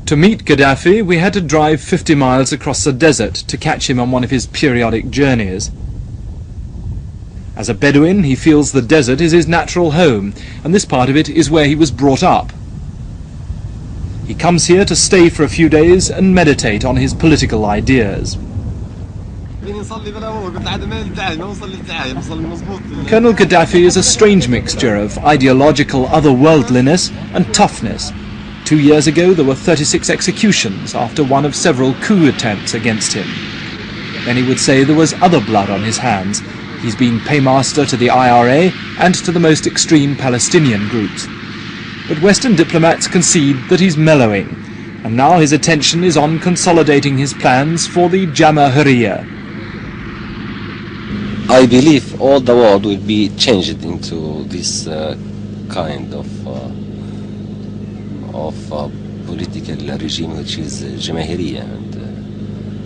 To meet Gaddafi, we had to drive 50 miles across the desert to catch him on one of his periodic journeys. As a Bedouin, he feels the desert is his natural home, and this part of it is where he was brought up. He comes here to stay for a few days and meditate on his political ideas. Colonel Gaddafi is a strange mixture of ideological otherworldliness and toughness. 2 years ago there were 36 executions after one of several coup attempts against him. Many would say there was other blood on his hands. He's been paymaster to the IRA and to the most extreme Palestinian groups. But Western diplomats concede that he's mellowing, and now his attention is on consolidating his plans for the Jamahiriya. I believe all the world will be changed into this kind of political regime, which is Jamahiriya, and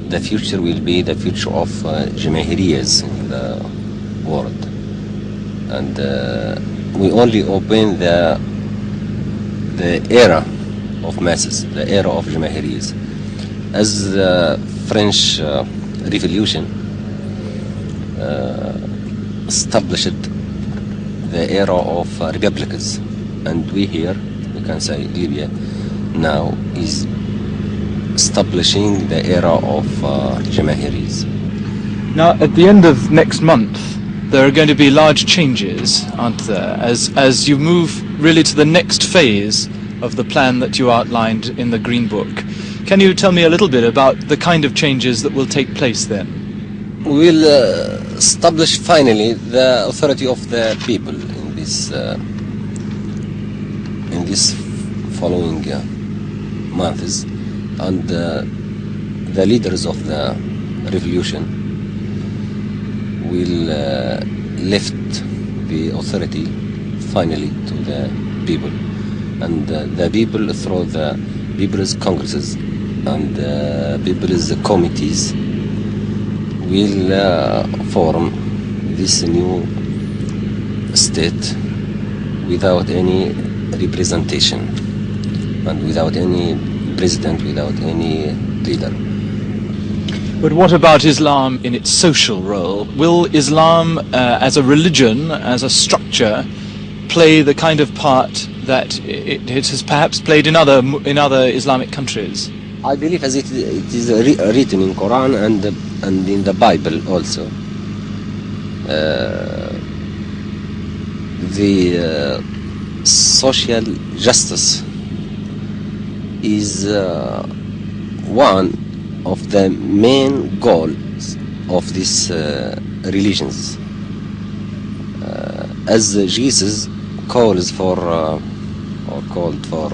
the future will be the future of Jamahiriyas in the world. And we only open the era of masses, the era of Jamahiriyas. As the French Revolution established the era of republicans, and we here, we can say Libya now is establishing the era of Jamahiris. Now at the end of next month there are going to be large changes, aren't there, as you move really to the next phase of the plan that you outlined in the Green Book. Can you tell me a little bit about the kind of changes that will take place then? We will establish finally the authority of the people in this following months, and the leaders of the revolution will lift the authority finally to the people, and the people through the people's congresses and people's committees will form this new state without any representation and without any president, without any leader. But what about Islam in its social role? Will Islam as a religion, as a structure, play the kind of part that it has perhaps played in other Islamic countries? I believe as it is written in Quran and in the Bible also. The social justice is one of the main goals of these religions. As Jesus calls for or called for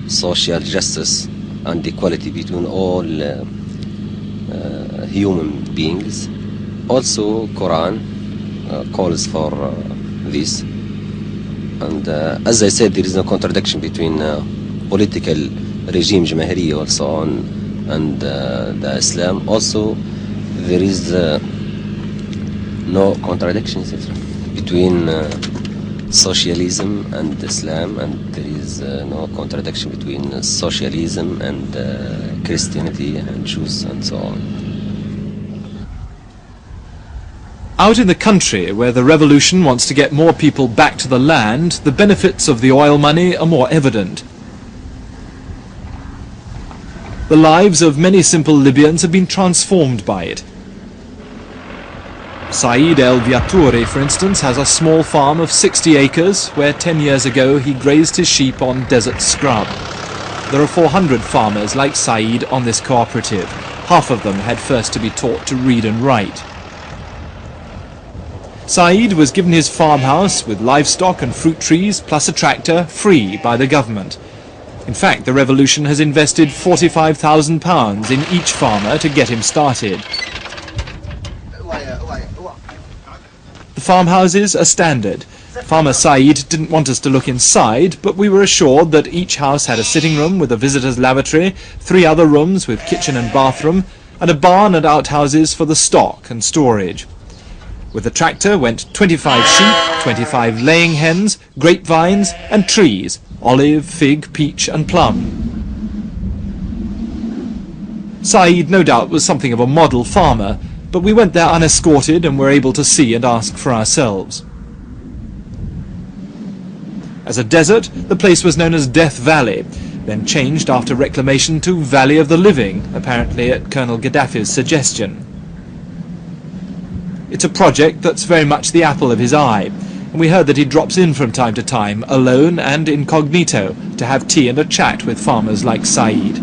social justice and equality between all human beings, also Quran calls for this. And as I said, there is no contradiction between political regime Jamahiri also on and the Islam. Also there is no contradictions between socialism and Islam, and there is no contradiction between socialism and Christianity and Jews and so on. Out in the country, where the revolution wants to get more people back to the land, the benefits of the oil money are more evident. The lives of many simple Libyans have been transformed by it. Saeed El Viatori, for instance, has a small farm of 60 acres where 10 years ago he grazed his sheep on desert scrub. There are 400 farmers like Saeed on this cooperative. Half of them had first to be taught to read and write. Saeed was given his farmhouse with livestock and fruit trees plus a tractor free by the government. In fact, the revolution has invested £45,000 in each farmer to get him started. The farmhouses are standard. Farmer Saeed didn't want us to look inside, but we were assured that each house had a sitting room with a visitor's lavatory, 3 other rooms with kitchen and bathroom, and a barn and outhouses for the stock and storage. With the tractor went 25 sheep, 25 laying hens, grapevines and trees, olive, fig, peach and plum. Saeed no doubt was something of a model farmer, but we went there unescorted and were able to see and ask for ourselves. As a desert, the place was known as Death Valley, then changed after reclamation to Valley of the Living, apparently at Colonel Gaddafi's suggestion. It's a project that's very much the apple of his eye, and we heard that he drops in from time to time, alone and incognito, to have tea and a chat with farmers like Saeed.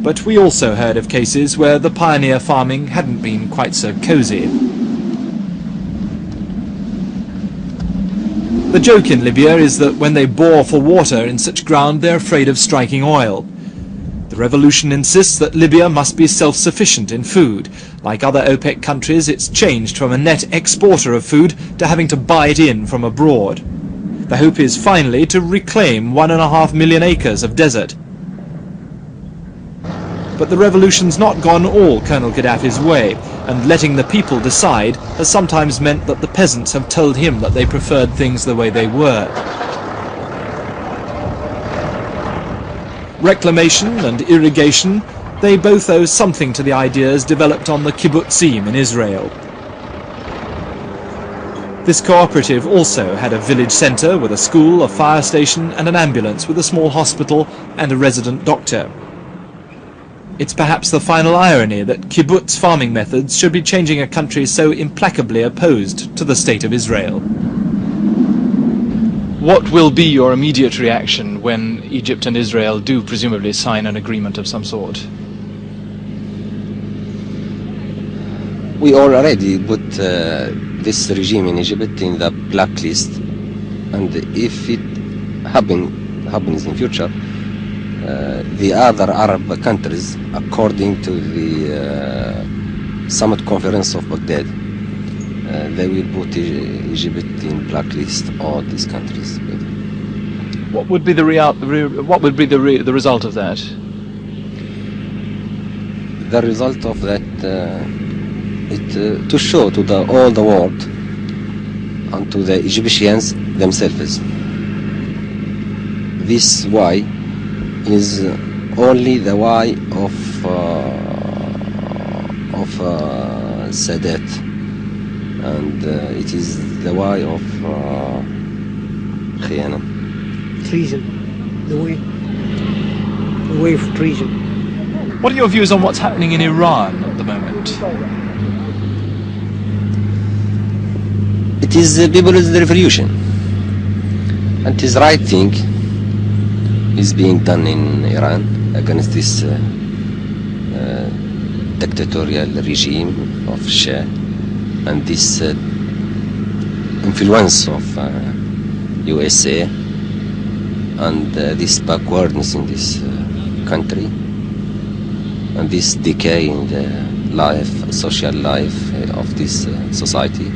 But we also heard of cases where the pioneer farming hadn't been quite so cosy. The joke in Libya is that when they bore for water in such ground, they're afraid of striking oil. The revolution insists that Libya must be self-sufficient in food. Like other OPEC countries, it's changed from a net exporter of food to having to buy it in from abroad. The hope is finally to reclaim 1.5 million acres of desert. But the revolution's not gone all Colonel Gaddafi's way, and letting the people decide has sometimes meant that the peasants have told him that they preferred things the way they were. Reclamation and irrigation, they both owe something to the ideas developed on the kibbutzim in Israel. This cooperative also had a village centre with a school, a fire station and an ambulance with a small hospital and a resident doctor. It's perhaps the final irony that kibbutz farming methods should be changing a country so implacably opposed to the State of Israel. What will be your immediate reaction when Egypt and Israel do presumably sign an agreement of some sort? We already put this regime in Egypt in the blacklist, and if it happens in future, the other Arab countries, according to the Summit Conference of Baghdad, they will put Egypt in blacklist all these countries. What would be the result of that? The result of that, to show to all the world and to the Egyptians themselves, this why is only the why of Sadat, and it is the why of Khiyana. Treason, the way of treason. What are your views on what's happening in Iran at the moment? It is the people's revolution, and it is right thing is being done in Iran against this dictatorial regime of Shah and this influence of USA and this backwardness in this country and this decay in the life, social life of this society.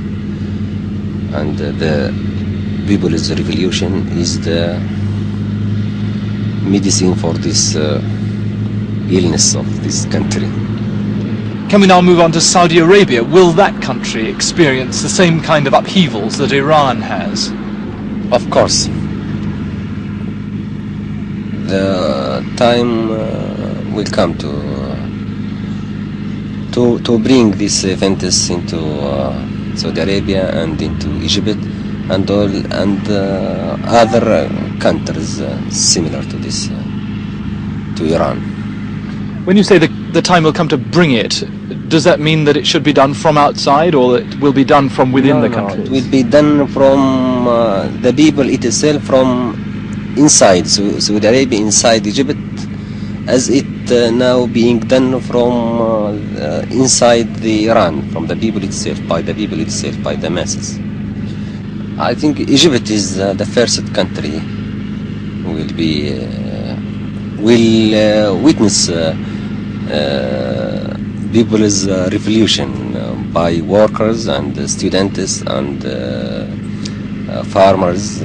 And the people's revolution is the medicine for this illness of this country. Can we now move on to Saudi Arabia? Will that country experience the same kind of upheavals that Iran has? Of course. The time will come to bring these events into Saudi Arabia and into Egypt and other countries similar to this, to Iran. When you say the time will come to bring it, does that mean that it should be done from outside, or it will be done from within the country? It will be done from the people itself, from inside Saudi Arabia, inside Egypt, as it now being done from inside the Iran, from the people itself, by the people itself, by the masses. I think Egypt is the first country will witness people's revolution by workers and students and farmers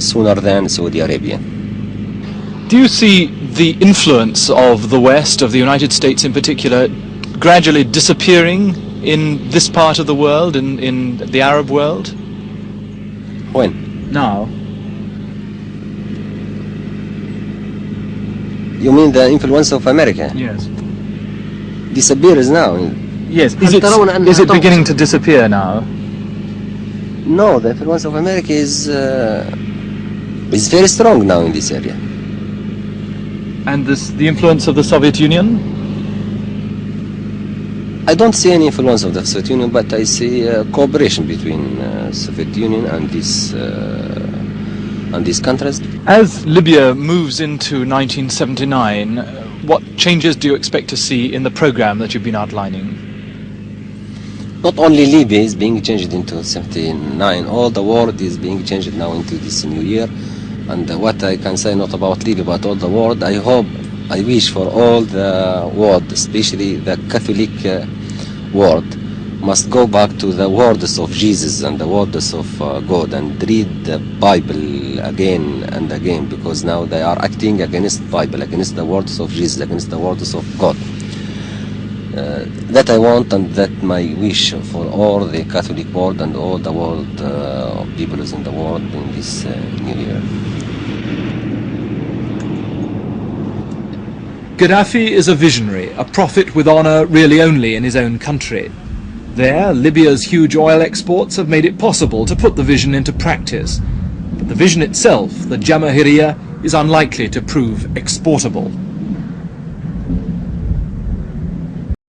sooner than Saudi Arabia. Do you see the influence of the West, of the United States in particular, gradually disappearing in this part of the world, in the Arab world? When? Now. You mean the influence of America? Yes. Disappears now. Yes. Is it beginning to disappear now? No, the influence of America is very strong now in this area. And the influence of the Soviet Union? I don't see any influence of the Soviet Union, but I see cooperation between Soviet Union and these countries. As Libya moves into 1979, what changes do you expect to see in the program that you've been outlining? Not only Libya is being changed into 79, all the world is being changed now into this new year. And what I can say not about Libya but all the world, I wish for all the world, especially the Catholic world, must go back to the words of Jesus and the words of God and read the Bible again and again, because now they are acting against the Bible, against the words of Jesus, against the words of God. That I want, and that my wish for all the Catholic world and all the world peoples in the world in this new year. Gaddafi is a visionary, a prophet with honour really only in his own country. There, Libya's huge oil exports have made it possible to put the vision into practice. But the vision itself, the Jamahiriya, is unlikely to prove exportable.